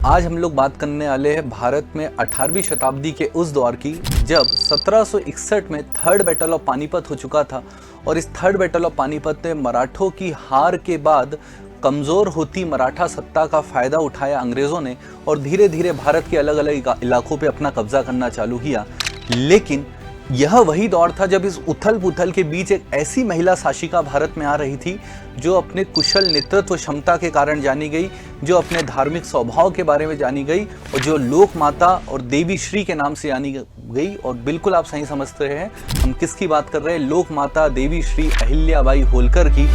आज हम लोग बात करने वाले हैं भारत में 18वीं शताब्दी के उस दौर की जब 1761 में थर्ड बैटल ऑफ पानीपत हो चुका था। और इस थर्ड बैटल ऑफ पानीपत में मराठों की हार के बाद कमज़ोर होती मराठा सत्ता का फ़ायदा उठाया अंग्रेज़ों ने और धीरे धीरे भारत के अलग अलग इलाकों पे अपना कब्जा करना चालू किया। लेकिन यह वही दौर था जब इस उथल पुथल के बीच एक ऐसी महिला शासिका भारत में आ रही थी जो अपने कुशल नेतृत्व क्षमता के कारण जानी गई, जो अपने धार्मिक स्वभाव के बारे में जानी गई और जो लोक माता और देवी श्री के नाम से जानी गई। और बिल्कुल आप सही समझते हैं हम किसकी बात कर रहे हैं, लोक माता देवी श्री अहिल्याबाई होलकर की।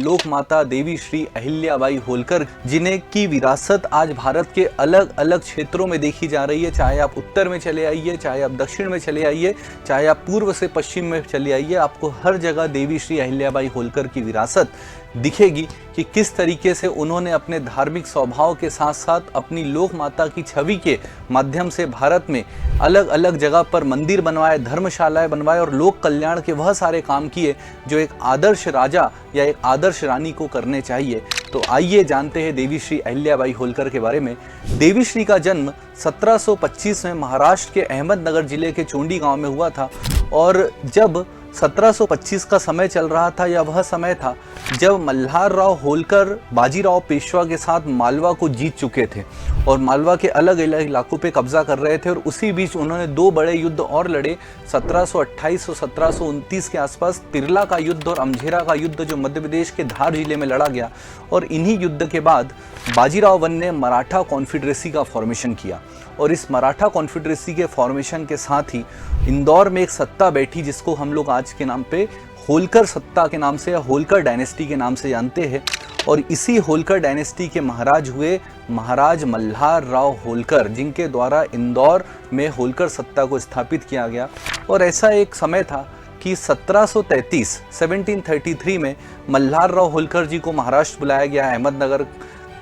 लोक माता देवी श्री अहिल्याबाई होलकर, जिन्हें की विरासत आज भारत के अलग अलग क्षेत्रों में देखी जा रही है। चाहे आप उत्तर में चले आइए, चाहे आप दक्षिण में चले आइए, चाहे आप पूर्व से पश्चिम में चले आइए, आपको हर जगह देवी श्री अहिल्याबाई होलकर की विरासत दिखेगी कि किस तरीके से उन्होंने अपने धार्मिक स्वभाव के साथ साथ अपनी लोक माता की छवि के माध्यम से भारत में अलग अलग जगह पर मंदिर बनवाए, धर्मशालाएं बनवाए और लोक कल्याण के वह सारे काम किए जो एक आदर्श राजा या एक आदर्श रानी को करने चाहिए। तो आइए जानते हैं देवी श्री अहिल्याबाई होलकर के बारे में। देवी श्री का जन्म 1725 में महाराष्ट्र के अहमदनगर जिले के चोंडी गांव में हुआ था। और जब 1725 का समय चल रहा था, यह वह समय था जब मल्हारराव होलकर बाजीराव पेशवा के साथ मालवा को जीत चुके थे और मालवा के अलग अलग इलाकों पे कब्जा कर रहे थे। और उसी बीच उन्होंने दो बड़े युद्ध और लड़े, 1728 और 1729 के आसपास तिरला का युद्ध और अमझेरा का युद्ध जो मध्य प्रदेश के धार जिले में लड़ा गया। और इन्हीं युद्ध के बाद बाजीराव वन ने मराठा कॉन्फेडरेसी का फॉर्मेशन किया और इस मराठा कॉन्फेडरेसी के फॉर्मेशन के साथ ही इंदौर में एक सत्ता बैठी जिसको हम लोग आज के नाम पे होलकर सत्ता के नाम से या होलकर डायनेस्टी के नाम से जानते हैं। और इसी होलकर डायनेस्टी के महाराज हुए महाराज मल्हारराव होलकर, जिनके द्वारा इंदौर में होलकर सत्ता को स्थापित किया गया। और ऐसा एक समय था कि 1733 में मल्हारराव होलकर जी को महाराष्ट्र बुलाया गया। अहमदनगर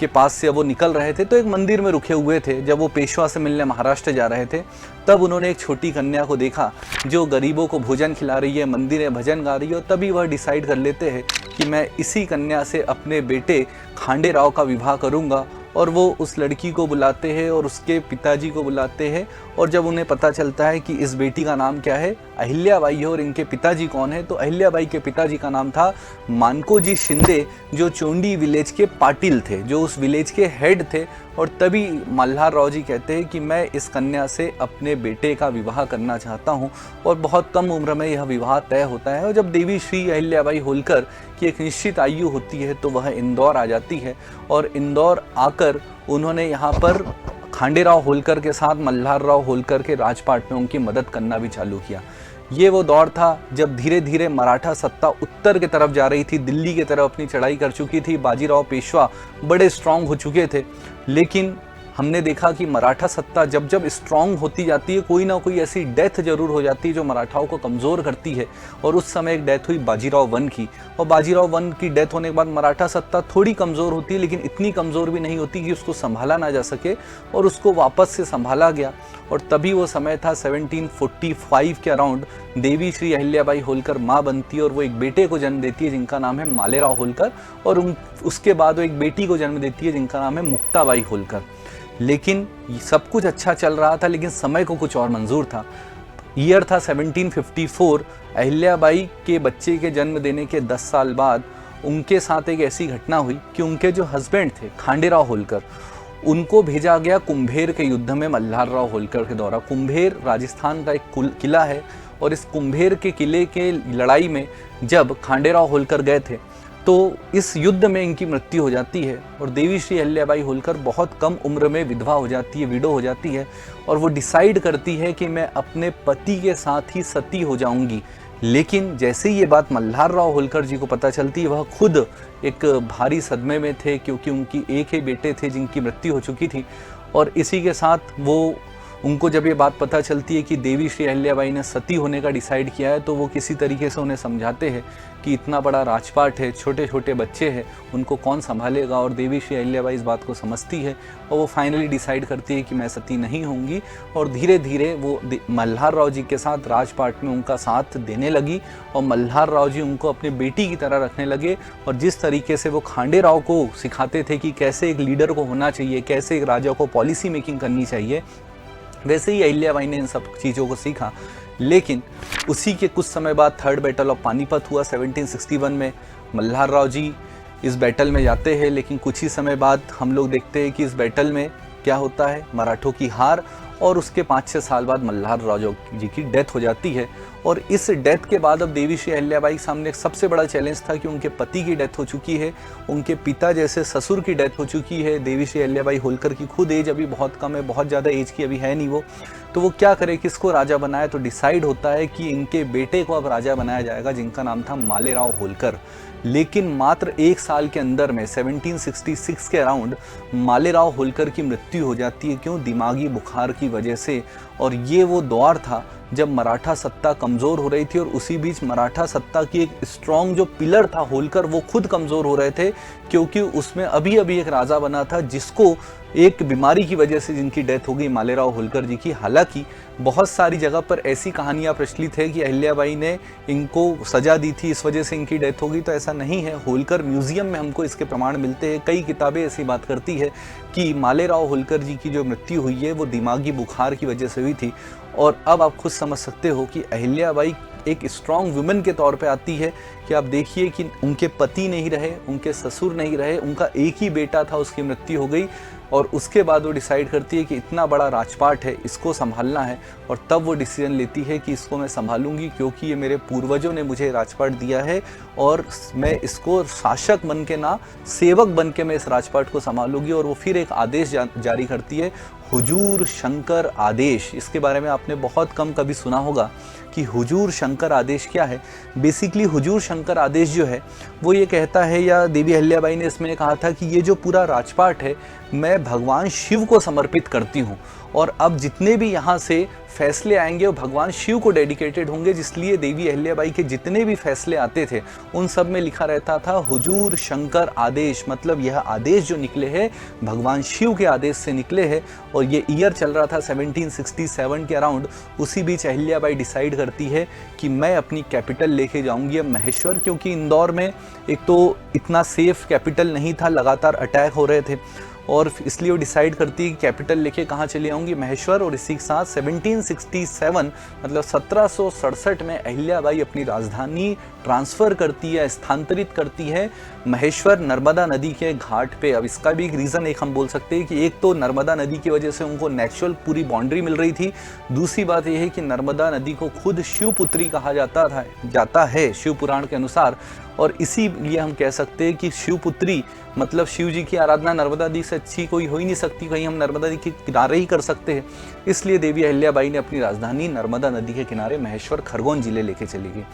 के पास से वो निकल रहे थे तो एक मंदिर में रुके हुए थे। जब वो पेशवा से मिलने महाराष्ट्र जा रहे थे तब उन्होंने एक छोटी कन्या को देखा जो गरीबों को भोजन खिला रही है, मंदिर में भजन गा रही है। और तभी वह डिसाइड कर लेते हैं कि मैं इसी कन्या से अपने बेटे खांडेराव का विवाह करूंगा। और वो उस लड़की को बुलाते हैं और उसके पिताजी को बुलाते हैं। और जब उन्हें पता चलता है कि इस बेटी का नाम क्या है, अहिल्याबाई है, और इनके पिताजी कौन है, तो अहिल्याबाई के पिताजी का नाम था मानकोजी शिंदे, जो चोंडी विलेज के पाटिल थे, जो उस विलेज के हेड थे। और तभी मल्हारराव जी कहते हैं कि मैं इस कन्या से अपने बेटे का विवाह करना चाहता हूँ। और बहुत कम उम्र में यह विवाह तय होता है। और जब देवी श्री अहिल्याबाई होलकर की एक निश्चित आयु होती है तो वह इंदौर आ जाती है। और इंदौर आकर उन्होंने यहाँ पर खांडेराव होलकर के साथ मल्हारराव होलकर के राजपाट में उनकी मदद करना भी चालू किया। ये वो दौर था जब धीरे धीरे मराठा सत्ता उत्तर की तरफ जा रही थी, दिल्ली की तरफ अपनी चढ़ाई कर चुकी थी। बाजीराव पेशवा बड़े स्ट्रांग हो चुके थे। लेकिन हमने देखा कि मराठा सत्ता जब जब स्ट्रांग होती जाती है, कोई ना कोई ऐसी डेथ जरूर हो जाती है जो मराठाओं को कमज़ोर करती है। और उस समय एक डेथ हुई बाजीराव वन की। और बाजीराव वन की डेथ होने के बाद मराठा सत्ता थोड़ी कमज़ोर होती है, लेकिन इतनी कमज़ोर भी नहीं होती कि उसको संभाला ना जा सके। और उसको वापस से संभाला गया। और तभी वो समय था 1745 के अराउंड देवी श्री अहिल्याबाई होलकर माँ बनती है और वो एक बेटे को जन्म देती है जिनका नाम है मालेराव होलकर। और उसके बाद वो एक बेटी को जन्म देती है जिनका नाम है मुक्ताबाई होलकर। लेकिन सब कुछ अच्छा चल रहा था, लेकिन समय को कुछ और मंजूर था। ईयर था 1754। अहिल्याबाई के बच्चे के जन्म देने के 10 साल बाद उनके साथ एक ऐसी घटना हुई कि उनके जो हस्बैंड थे खांडेराव होलकर, उनको भेजा गया कुंभेर के युद्ध में मल्हारराव होलकर के द्वारा। कुंभेर राजस्थान का एक किला है और इस कुंभेर के किले के लड़ाई में जब खांडेराव होलकर गए थे तो इस युद्ध में इनकी मृत्यु हो जाती है। और देवी श्री अहिल्याबाई होलकर बहुत कम उम्र में विधवा हो जाती है, विडो हो जाती है। और वो डिसाइड करती है कि मैं अपने पति के साथ ही सती हो जाऊंगी। लेकिन जैसे ही ये बात मल्हारराव होलकर जी को पता चलती है, वह खुद एक भारी सदमे में थे क्योंकि उनकी एक ही बेटे थे जिनकी मृत्यु हो चुकी थी। और इसी के साथ वो उनको जब ये बात पता चलती है कि देवी श्री अहिल्याबाई ने सती होने का डिसाइड किया है, तो वो किसी तरीके से उन्हें समझाते हैं कि इतना बड़ा राजपाट है, छोटे छोटे बच्चे हैं, उनको कौन संभालेगा। और देवी श्री अहिल्याबाई इस बात को समझती है और वो फाइनली डिसाइड करती है कि मैं सती नहीं होंगी। और धीरे धीरे वो मल्हार राव जी के साथ राजपाट में उनका साथ देने लगी और मल्हार राव जी उनको अपनी बेटी की तरह रखने लगे। और जिस तरीके से वो खांडे राव को सिखाते थे कि कैसे एक लीडर को होना चाहिए, कैसे एक राजा को पॉलिसी मेकिंग करनी चाहिए, वैसे ही अहिल्याबाई ने इन सब चीज़ों को सीखा। लेकिन उसी के कुछ समय बाद थर्ड बैटल ऑफ पानीपत हुआ 1761 में। मल्हार राव जी इस बैटल में जाते हैं, लेकिन कुछ ही समय बाद हम लोग देखते हैं कि इस बैटल में क्या होता है, मराठों की हार। और उसके 5-6 साल बाद मल्हार राव जी की डेथ हो जाती है। और इस डेथ के बाद अब देवी श्री अहिल्याबाई के सामने एक सबसे बड़ा चैलेंज था कि उनके पति की डेथ हो चुकी है, उनके पिता जैसे ससुर की डेथ हो चुकी है। देवी श्री अहिल्याबाई होलकर की खुद एज अभी बहुत कम है, बहुत ज़्यादा एज की अभी है नहीं वो। तो वो क्या करे, किसको राजा बनाए। तो डिसाइड होता है कि इनके बेटे को अब राजा बनाया जाएगा, जिनका नाम था मालेराव होलकर। लेकिन मात्र 1 साल के अंदर में 1766 के अराउंड मालेराव होलकर की मृत्यु हो जाती है। क्यों? दिमागी बुखार की वजह से। और ये वो दौर था जब मराठा सत्ता कमज़ोर हो रही थी, और उसी बीच मराठा सत्ता की एक स्ट्रॉन्ग जो पिलर था होलकर, वो खुद कमज़ोर हो रहे थे, क्योंकि उसमें अभी अभी एक राजा बना था जिसको एक बीमारी की वजह से जिनकी डेथ हो गई, मालेराव होलकर जी की। हालांकि बहुत सारी जगह पर ऐसी कहानियां प्रचलित है कि अहिल्याबाई ने इनको सजा दी थी, इस वजह से इनकी डेथ हो गई, तो ऐसा नहीं है। होलकर म्यूजियम में हमको इसके प्रमाण मिलते हैं। कई किताबें ऐसी बात करती है कि मालेराव होलकर जी की जो मृत्यु हुई है वो दिमागी बुखार की वजह से हुई थी। और अब आप खुद समझ सकते हो कि अहिल्याबाई एक स्ट्रॉन्ग वुमेन के तौर पे आती है कि आप देखिए कि उनके पति नहीं रहे, उनके ससुर नहीं रहे, उनका एक ही बेटा था, उसकी मृत्यु हो गई। और उसके बाद वो डिसाइड करती है कि इतना बड़ा राजपाट है, इसको संभालना है। और तब वो डिसीजन लेती है कि इसको मैं संभालूंगी, क्योंकि ये मेरे पूर्वजों ने मुझे राजपाट दिया है और मैं इसको शासक बन के ना, सेवक बन के मैं इस राजपाट को संभालूंगी। और वो फिर एक आदेश जारी करती है, हुजूर शंकर आदेश। इसके बारे में आपने बहुत कम कभी सुना होगा कि हुजूर शंकर आदेश क्या है। बेसिकली हुजूर शंकर आदेश जो है वो ये कहता है, या देवी अहिल्याबाई ने इसमें कहा था कि ये जो पूरा राजपाट है मैं भगवान शिव को समर्पित करती हूँ, और अब जितने भी यहाँ से फैसले आएंगे वो भगवान शिव को डेडिकेटेड होंगे। जिसलिए देवी अहिल्याबाई के जितने भी फैसले आते थे उन सब में लिखा रहता था हुजूर शंकर आदेश, मतलब यह आदेश जो निकले हैं भगवान शिव के आदेश से निकले हैं। और ये ईयर चल रहा था 1767 के अराउंड। उसी बीच अहिल्याबाई डिसाइड करती है कि मैं अपनी कैपिटल लेके जाऊंगी अब महेश्वर, क्योंकि इंदौर में एक तो इतना सेफ कैपिटल नहीं था, लगातार अटैक हो रहे थे, और इसलिए वो डिसाइड करती है कि कैपिटल लेके कहाँ चले आऊँगी, महेश्वर। और इसी के साथ 1767 मतलब 1767 में अहिल्याबाई अपनी राजधानी ट्रांसफ़र करती है, स्थानांतरित करती है महेश्वर, नर्मदा नदी के घाट पे। अब इसका भी एक रीज़न एक हम बोल सकते हैं कि एक तो नर्मदा नदी की वजह से उनको नेचुरल पूरी बाउंड्री मिल रही थी। दूसरी बात यह है कि नर्मदा नदी को खुद शिवपुत्री कहा जाता है शिव पुराण के अनुसार। और इसीलिए हम कह सकते हैं कि शिवपुत्री मतलब शिव जी की आराधना नर्मदा नदी से अच्छी कोई हो ही नहीं सकती, कहीं हम नर्मदा नदी के किनारे ही कर सकते हैं। इसलिए देवी अहिल्याबाई ने अपनी राजधानी नर्मदा नदी के किनारे महेश्वर खरगोन जिले लेके चली गई।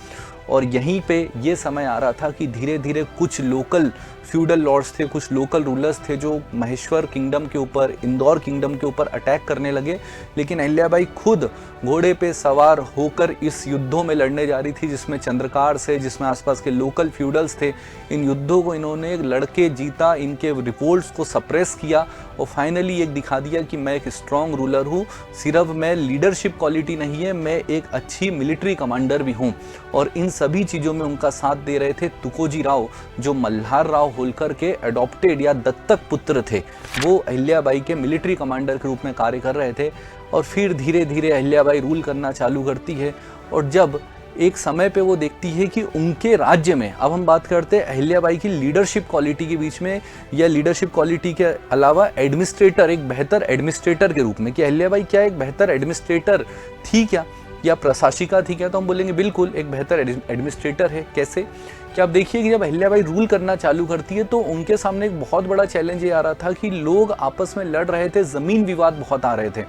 और यहीं पे ये समय आ रहा था कि धीरे धीरे कुछ लोकल फ्यूडल लॉर्ड्स थे, कुछ लोकल रूलर्स थे जो महेश्वर किंगडम के ऊपर, इंदौर किंगडम के ऊपर अटैक करने लगे। लेकिन अहिल्याबाई खुद घोड़े पे सवार होकर इस युद्धों में लड़ने जा रही थी, जिसमें चंद्रकार से, जिसमें आसपास के लोकल फ्यूडल्स थे। इन युद्धों को इन्होंने लड़के जीता, इनके रिवोल्ट्स को सप्रेस किया और फाइनली एक दिखा दिया कि मैं एक स्ट्रॉन्ग रूलर हूँ। सिर्फ मैं लीडरशिप क्वालिटी नहीं है, मैं एक अच्छी मिलिट्री कमांडर भी हूँ। और इन सभी चीज़ों में उनका साथ दे रहे थे तुकोजी राव, जो मल्हार राव होलकर के एडॉप्टेड या दत्तक पुत्र थे। वो अहिल्याबाई के मिलिट्री कमांडर के रूप में कार्य कर रहे थे। और फिर धीरे धीरे अहिल्याबाई रूल करना चालू करती है। और जब एक समय पे वो देखती है कि उनके राज्य में, अब हम बात करते हैं अहिल्याबाई की लीडरशिप क्वालिटी के बीच में, या लीडरशिप क्वालिटी के अलावा एडमिनिस्ट्रेटर, एक बेहतर एडमिनिस्ट्रेटर के रूप में, कि अहिल्याबाई क्या एक बेहतर एडमिनिस्ट्रेटर थी क्या, या प्रशासिका थी क्या, तो हम बोलेंगे बिल्कुल एक बेहतर एडमिनिस्ट्रेटर है। कैसे? कि आप देखिए कि जब अहिल्याबाई रूल करना चालू करती है तो उनके सामने एक बहुत बड़ा चैलेंज ये आ रहा था कि लोग आपस में लड़ रहे थे, ज़मीन विवाद बहुत आ रहे थे,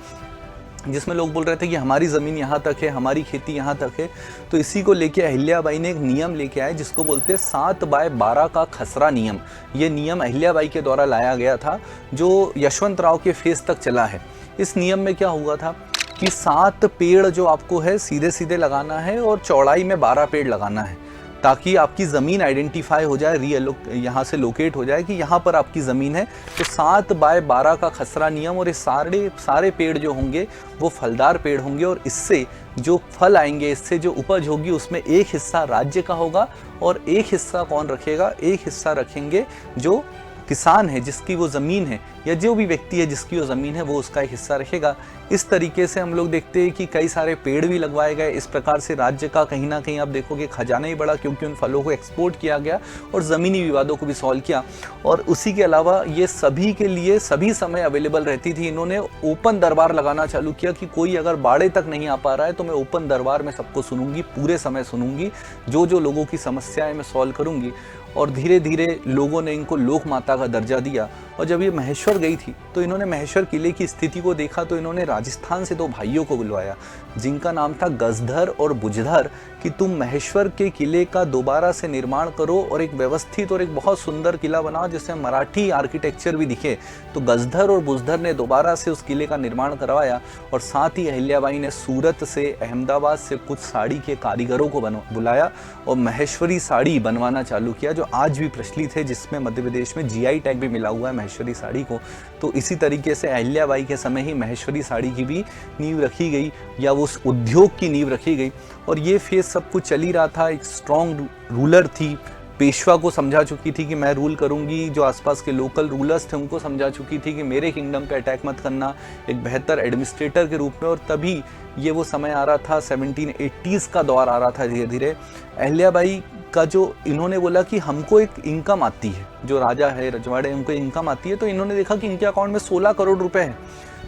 जिसमें लोग बोल रहे थे कि हमारी ज़मीन यहाँ तक है, हमारी खेती यहाँ तक है। तो इसी को लेके अहिल्याबाई ने एक नियम लेके आए जिसको बोलते हैं 7/12 का खसरा नियम। ये नियम अहिल्याबाई के द्वारा लाया गया था, जो यशवंत राव के फेस तक चला है। इस नियम में क्या हुआ था कि 7 पेड़ जो आपको है सीधे सीधे लगाना है और चौड़ाई में 12 पेड़ लगाना है, ताकि आपकी ज़मीन आइडेंटिफाई हो जाए, यहाँ से लोकेट हो जाए कि यहाँ पर आपकी ज़मीन है। तो 7 बाय 12 का खसरा नियम, और ये सारे पेड़ जो होंगे वो फलदार पेड़ होंगे, और इससे जो फल आएंगे, इससे जो उपज होगी, उसमें एक हिस्सा राज्य का होगा और एक हिस्सा कौन रखेगा, एक हिस्सा रखेंगे जो किसान है, जिसकी वो ज़मीन है, या जो भी व्यक्ति है जिसकी वो ज़मीन है, वो उसका एक हिस्सा रखेगा। इस तरीके से हम लोग देखते हैं कि कई सारे पेड़ भी लगवाए गए। इस प्रकार से राज्य का कहीं ना कहीं आप देखोगे खजाना ही बढ़ा, क्योंकि उन फलों को एक्सपोर्ट किया गया और ज़मीनी विवादों को भी सॉल्व किया। और उसी के अलावा ये सभी के लिए सभी समय अवेलेबल रहती थी। इन्होंने ओपन दरबार लगाना चालू किया कि कोई अगर बाड़े तक नहीं आ पा रहा है तो मैं ओपन दरबार में सबको सुनूंगी, पूरे समय सुनूंगी, जो लोगों की समस्याएं मैं सॉल्व करूंगी। और धीरे धीरे लोगों ने इनको लोक माता का दर्जा दिया। और जब ये महेश्वर गई थी तो इन्होंने महेश्वर किले की स्थिति को देखा, तो इन्होंने राजस्थान से 2 भाइयों को बुलवाया, जिनका नाम था गजधर और बुझधर, कि तुम महेश्वर के किले का दोबारा से निर्माण करो और एक व्यवस्थित और एक बहुत सुंदर किला बनाओ जिससे मराठी आर्किटेक्चर भी दिखे। तो गजधर और बुझधर ने दोबारा से उस किले का निर्माण करवाया, और साथ ही अहिल्याबाई ने सूरत से, अहमदाबाद से कुछ साड़ी के कारीगरों को बुलाया और महेश्वरी साड़ी बनवाना चालू किया, जो आज भी प्रचलित है, जिसमें मध्य प्रदेश में जीआई टैग भी मिला हुआ है महेश्वरी साड़ी को। तो इसी तरीके से अहिल्याबाई के समय ही महेश्वरी साड़ी की भी नींव रखी गई, या उस उद्योग की नींव रखी गई। और ये फेज सब कुछ चल ही रहा था। एक स्ट्रॉन्ग रूलर थी, पेशवा को समझा चुकी थी कि मैं रूल करूंगी, जो आसपास के लोकल रूलर्स थे उनको समझा चुकी थी कि मेरे किंगडम पे अटैक मत करना, एक बेहतर एडमिनिस्ट्रेटर के रूप में। और तभी ये वो समय आ रहा था, 1780s का दौर आ रहा था धीरे धीरे। अहिल्याबाई का जो इन्होंने बोला कि हमको एक इनकम आती है, जो राजा है रजवाड़े उनको इनकम आती है, तो इन्होंने देखा कि इनके अकाउंट में 16 करोड़ रुपए हैं,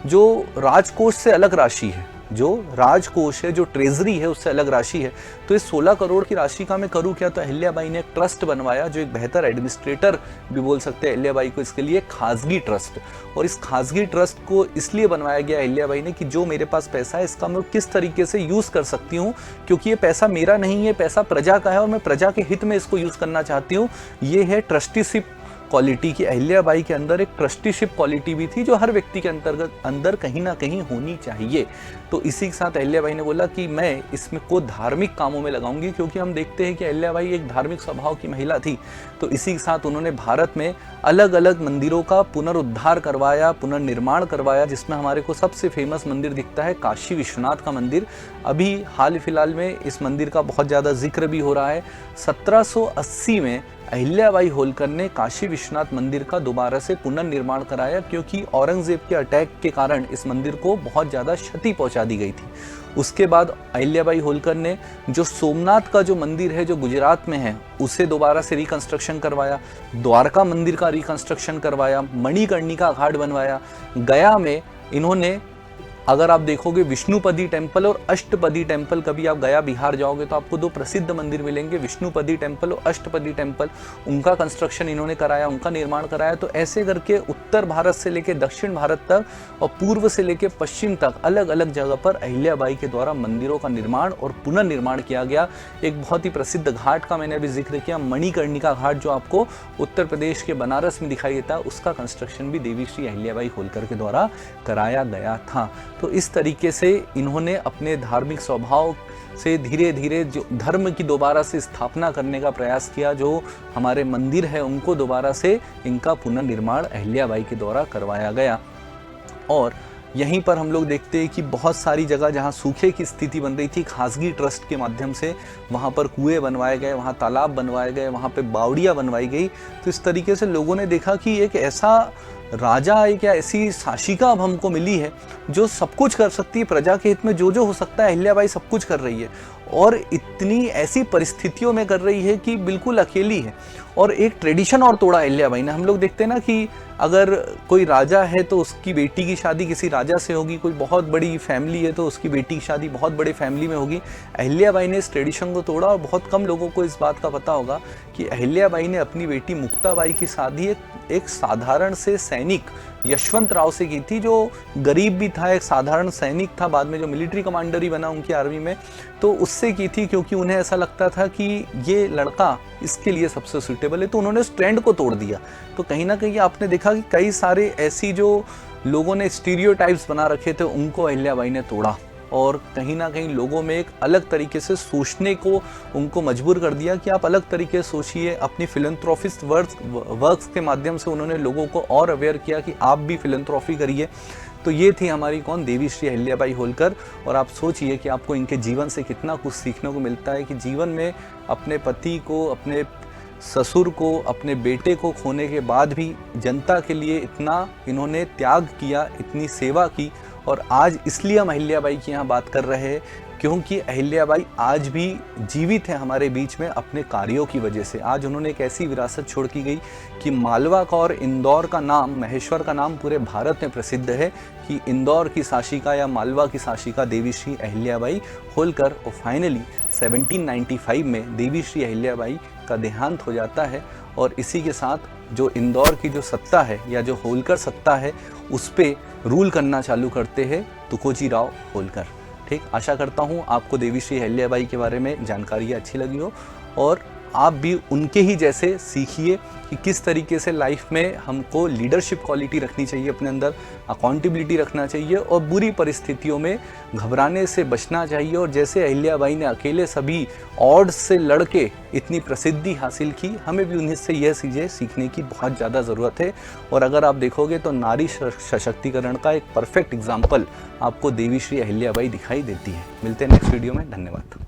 जो राजकोष से अलग राशि है, जो राजकोष है, जो ट्रेजरी है, उससे अलग राशि है। तो इस 16 करोड़ की राशि का मैं करूँ क्या? तो अहिल्याबाई ने एक ट्रस्ट बनवाया, जो एक बेहतर एडमिनिस्ट्रेटर भी बोल सकते हैं अहिल्याबाई को इसके लिए, खासगी ट्रस्ट। और इस खासगी ट्रस्ट को इसलिए बनवाया गया अहिल्याबाई ने कि जो मेरे पास पैसा है इसका मैं किस तरीके से यूज़ कर सकती हूँ, क्योंकि ये पैसा मेरा नहीं है, पैसा प्रजा का है और मैं प्रजा के हित में इसको यूज़ करना चाहती हूँ। ये है ट्रस्टीशिप क्वालिटी की। अहिल्याबाई के अंदर एक ट्रस्टीशिप क्वालिटी भी थी, जो हर व्यक्ति के अंदर कहीं ना कहीं होनी चाहिए। तो इसी के साथ अहिल्याबाई ने बोला कि मैं इसमें को धार्मिक कामों में लगाऊंगी, क्योंकि हम देखते हैं कि अहिल्याबाई एक धार्मिक स्वभाव की महिला थी। तो इसी के साथ उन्होंने भारत में अलग अलग मंदिरों का पुनरुद्धार करवाया, पुनर्निर्माण करवाया, जिसमें हमारे को सबसे फेमस मंदिर दिखता है काशी विश्वनाथ का मंदिर। अभी हाल फिलहाल में इस मंदिर का बहुत ज़्यादा जिक्र भी हो रहा है। 1780 में अहिल्याबाई होलकर ने काशी विश्वनाथ मंदिर का दोबारा से पुनर्निर्माण कराया, क्योंकि औरंगजेब के अटैक के कारण इस मंदिर को बहुत ज़्यादा क्षति पहुंचा दी गई थी। उसके बाद अहिल्याबाई होलकर ने जो सोमनाथ का जो मंदिर है, जो गुजरात में है, उसे दोबारा से रिकंस्ट्रक्शन करवाया, द्वारका मंदिर का रिकंस्ट्रक्शन करवाया, मणिकर्णिका घाट बनवाया। गया में इन्होंने, अगर आप देखोगे विष्णुपदी टेम्पल और अष्टपदी टेम्पल, कभी आप गया बिहार जाओगे तो आपको 2 प्रसिद्ध मंदिर मिलेंगे, विष्णुपदी टेम्पल और अष्टपदी टेम्पल। उनका कंस्ट्रक्शन इन्होंने कराया, उनका निर्माण कराया। तो ऐसे करके उत्तर भारत से लेकर दक्षिण भारत तक और पूर्व से लेकर पश्चिम तक अलग अलग जगह पर अहिल्याबाई के द्वारा मंदिरों का निर्माण और पुनर्निर्माण किया गया। एक बहुत ही प्रसिद्ध घाट का मैंने अभी जिक्र किया, मणिकर्णिका घाट, जो आपको उत्तर प्रदेश के बनारस में दिखाई देता है, उसका कंस्ट्रक्शन भी देवी श्री अहिल्याबाई होलकर के द्वारा कराया गया था। तो इस तरीके से इन्होंने अपने धार्मिक स्वभाव से धीरे धीरे जो धर्म की दोबारा से स्थापना करने का प्रयास किया, जो हमारे मंदिर है उनको दोबारा से इनका पुनर्निर्माण अहिल्याबाई के द्वारा करवाया गया। और यहीं पर हम लोग देखते हैं कि बहुत सारी जगह जहाँ सूखे की स्थिति बन रही थी, खासगी ट्रस्ट के माध्यम से वहाँ पर कुएं बनवाए गए, वहाँ तालाब बनवाए गए, वहाँ पे बावड़ियाँ बनवाई गई। तो इस तरीके से लोगों ने देखा कि एक ऐसा राजा, एक ऐसी शासिका अब हमको मिली है जो सब कुछ कर सकती है, प्रजा के हित में जो हो सकता है अहिल्याबाई सब कुछ कर रही है, और इतनी ऐसी परिस्थितियों में कर रही है कि बिल्कुल अकेली है। और एक ट्रेडिशन और तोड़ा अहिल्याबाई ने। हम लोग देखते हैं ना कि अगर कोई राजा है तो उसकी बेटी की शादी किसी राजा से होगी, कोई बहुत बड़ी फैमिली है तो उसकी बेटी की शादी बहुत बड़े फैमिली में होगी। अहिल्याबाई ने इस ट्रेडिशन को तोड़ा, और बहुत कम लोगों को इस बात का पता होगा कि अहिल्याबाई ने अपनी बेटी मुक्ताबाई की शादी एक साधारण से सैनिक यशवंत राव से की थी, जो गरीब भी था, एक साधारण सैनिक था, बाद में जो मिलिट्री कमांडर ही बना उनकी आर्मी में, तो उससे की थी, क्योंकि उन्हें ऐसा लगता था कि ये लड़का इसके लिए सबसे सूटेबल है। तो उन्होंने उस ट्रेंड को तोड़ दिया। तो कहीं ना कहीं आपने देखा कि कई सारे ऐसी जो लोगों ने स्टीरियोटाइप्स बना रखे थे, उनको अहिल्याबाई ने तोड़ा और कहीं ना कहीं लोगों में एक अलग तरीके से सोचने को उनको मजबूर कर दिया कि आप अलग तरीके से सोचिए। अपनी फिलंथ्रोपिस्ट वर्क्स के माध्यम से उन्होंने लोगों को और अवेयर किया कि आप भी फिलंथ्रॉफी करिए। तो ये थी हमारी कौन, देवी श्री अहिल्याबाई होलकर। और आप सोचिए कि आपको इनके जीवन से कितना कुछ सीखने को मिलता है कि जीवन में अपने पति को, अपने ससुर को, अपने बेटे को खोने के बाद भी जनता के लिए इतना इन्होंने त्याग किया, इतनी सेवा की। और आज इसलिए हम अहिल्याबाई की यहाँ बात कर रहे हैं क्योंकि अहिल्याबाई आज भी जीवित है हमारे बीच में अपने कार्यों की वजह से। आज उन्होंने एक ऐसी विरासत छोड़ की गई कि मालवा का और इंदौर का नाम, महेश्वर का नाम पूरे भारत में प्रसिद्ध है कि इंदौर की शासिका या मालवा की शासिका देवी श्री अहिल्याबाई होलकर। और फाइनली 1795 में देवी श्री अहिल्याबाई का देहांत हो जाता है और इसी के साथ जो इंदौर की जो सत्ता है या जो होलकर सत्ता है उस पे रूल करना चालू करते हैं तुकोजी राव होलकर। ठीक, आशा करता हूँ आपको देवी श्री अहिल्याबाई के बारे में जानकारी अच्छी लगी हो और आप भी उनके ही जैसे सीखिए कि किस तरीके से लाइफ में हमको लीडरशिप क्वालिटी रखनी चाहिए, अपने अंदर अकाउंटेबिलिटी रखना चाहिए और बुरी परिस्थितियों में घबराने से बचना चाहिए। और जैसे अहिल्याबाई ने अकेले सभी ऑड्स से लड़के इतनी प्रसिद्धि हासिल की, हमें भी उन्हीं से यह चीज़ें सीखने की बहुत ज़्यादा ज़रूरत है। और अगर आप देखोगे तो नारी सशक्तिकरण का एक परफेक्ट एग्जाम्पल आपको देवी श्री अहिल्याबाई दिखाई देती है। मिलते हैं नेक्स्ट वीडियो में, धन्यवाद।